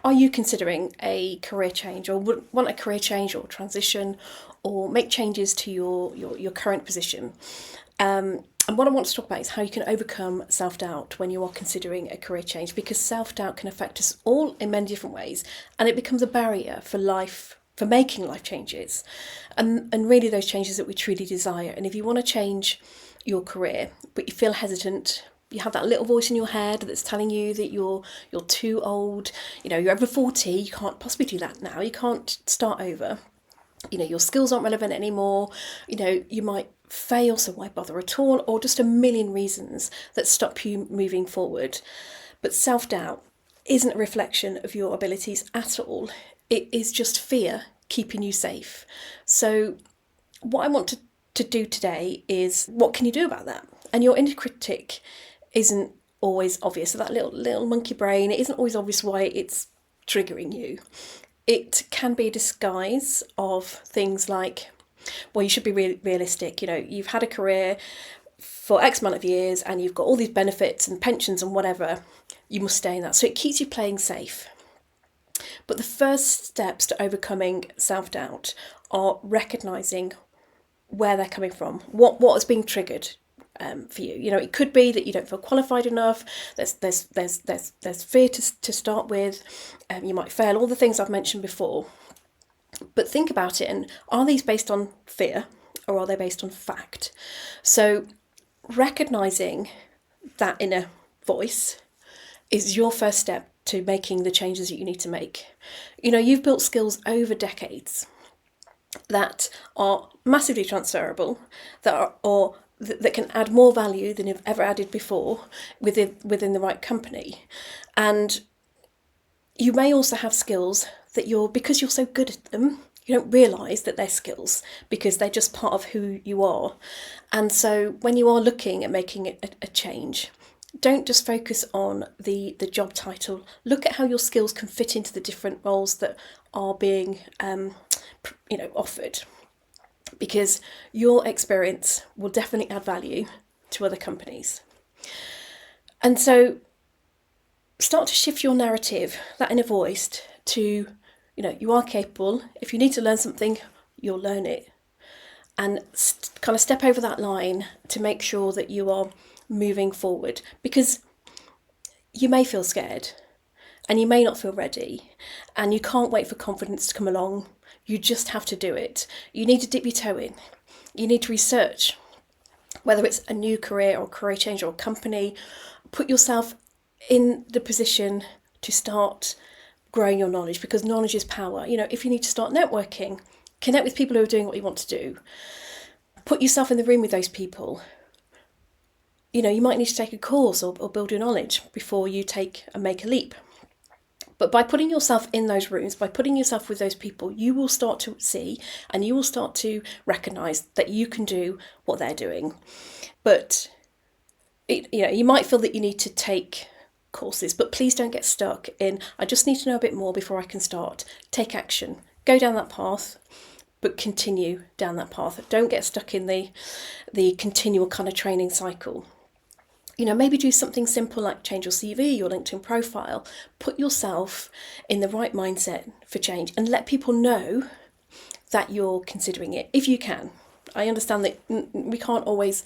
Are you considering a career change, or want a career change or transition, or make changes to your current position? And what I want to talk about is how you can overcome self doubt when you are considering a career change, because self doubt can affect us all in many different ways, and it becomes a barrier for life, for making life changes, and really those changes that we truly desire. And if you want to change your career, but you feel hesitant, you have that little voice in your head that's telling you that you're too old, you're over 40, you can't possibly do that now, you can't start over, your skills aren't relevant anymore, you might fail, so why bother at all, or just a million reasons that stop you moving forward. But self-doubt isn't a reflection of your abilities at all. It is just fear keeping you safe. So what I want to do today is, what can you do about that? And your inner critic isn't always obvious. So that little monkey brain, it isn't always obvious why it's triggering you. It can be a disguise of things like, well, you should be realistic. You've had a career for X amount of years and you've got all these benefits and pensions and whatever. You must stay in that. So it keeps you playing safe. But the first steps to overcoming self-doubt are recognising where they're coming from, what is being triggered for you. It could be that you don't feel qualified enough. There's fear to start with. You might fail, all the things I've mentioned before. But think about it, and are these based on fear or are they based on fact? So recognising that inner voice is your first step to making the changes that you need to make. You've built skills over decades that are massively transferable, that can add more value than you've ever added before within the right company. And you may also have skills that because you're so good at them, you don't realise that they're skills because they're just part of who you are. And so when you are looking at making a change, don't just focus on the job title. Look at how your skills can fit into the different roles that are being offered, because your experience will definitely add value to other companies. And so start to shift your narrative, that inner voice, to, you are capable. If you need to learn something, you'll learn it. And kind of step over that line to make sure that you are moving forward, because you may feel scared and you may not feel ready and you can't wait for confidence to come along. You just have to do it. You need to dip your toe in. You need to research, whether it's a new career or career change or a company. Put yourself in the position to start growing your knowledge, because knowledge is power. If you need to start networking, connect with people who are doing what you want to do. Put yourself in the room with those people. You might need to take a course or build your knowledge before you make a leap. But by putting yourself in those rooms, by putting yourself with those people, you will start to see and you will start to recognise that you can do what they're doing. But you might feel that you need to take courses, but please don't get stuck in, I just need to know a bit more before I can start. Take action. Go down that path, but continue down that path. Don't get stuck in the continual kind of training cycle. Maybe do something simple like change your CV, your LinkedIn profile. Put yourself in the right mindset for change and let people know that you're considering it, if you can. I understand that we can't always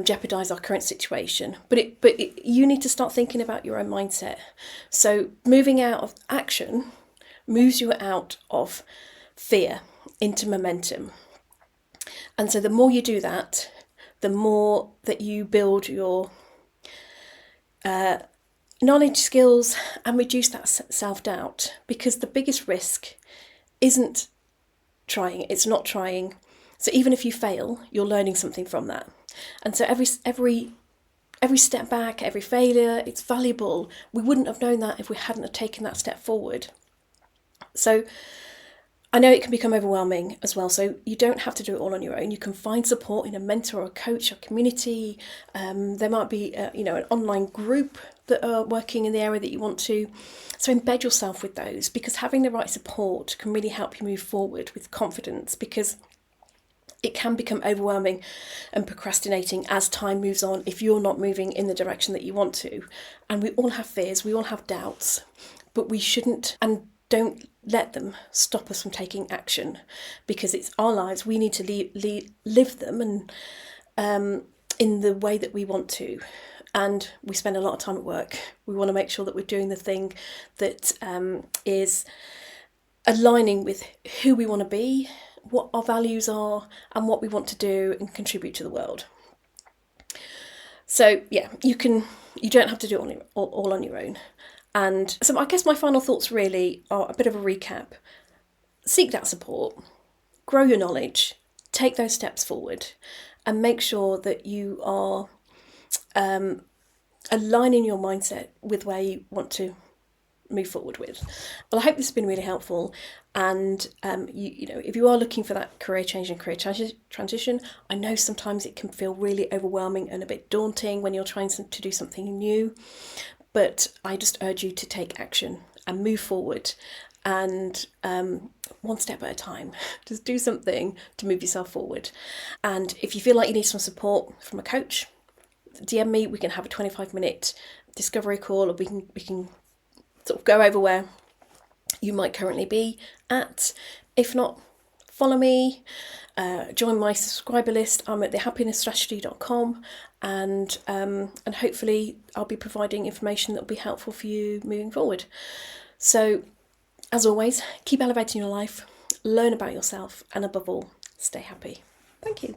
jeopardise our current situation, but you need to start thinking about your own mindset. So moving out of action moves you out of fear into momentum. And so the more you do that, the more that you build your knowledge, skills, and reduce that self-doubt, because the biggest risk isn't trying, it's not trying. So even if you fail, you're learning something from that. And so every step back, every failure, it's valuable. We wouldn't have known that if we hadn't have taken that step forward. So I know it can become overwhelming as well, so you don't have to do it all on your own. You can find support in a mentor or a coach or community. There might be an online group that are working in the area that you want to. So embed yourself with those, because having the right support can really help you move forward with confidence, because it can become overwhelming and procrastinating as time moves on if you're not moving in the direction that you want to. And we all have fears, we all have doubts. but we shouldn't and don't let them stop us from taking action, because it's our lives. We need to live them and in the way that we want to. And we spend a lot of time at work. We want to make sure that we're doing the thing that is aligning with who we want to be, what our values are, and what we want to do and contribute to the world. So yeah, you don't have to do it all on your own. And so I guess my final thoughts really are a bit of a recap. Seek that support, grow your knowledge, take those steps forward, and make sure that you are aligning your mindset with where you want to move forward with. Well, I hope this has been really helpful. And you know, if you are looking for that career change and career transition, I know sometimes it can feel really overwhelming and a bit daunting when you're trying to do something new. But I just urge you to take action and move forward, and one step at a time. Just do something to move yourself forward. And if you feel like you need some support from a coach, DM me. We can have a 25-minute discovery call, or we can sort of go over where you might currently be at. If not, follow me, join my subscriber list. I'm at thehappinessstrategy.com, and hopefully I'll be providing information that will be helpful for you moving forward. So, as always, keep elevating your life, learn about yourself, and above all, stay happy. Thank you.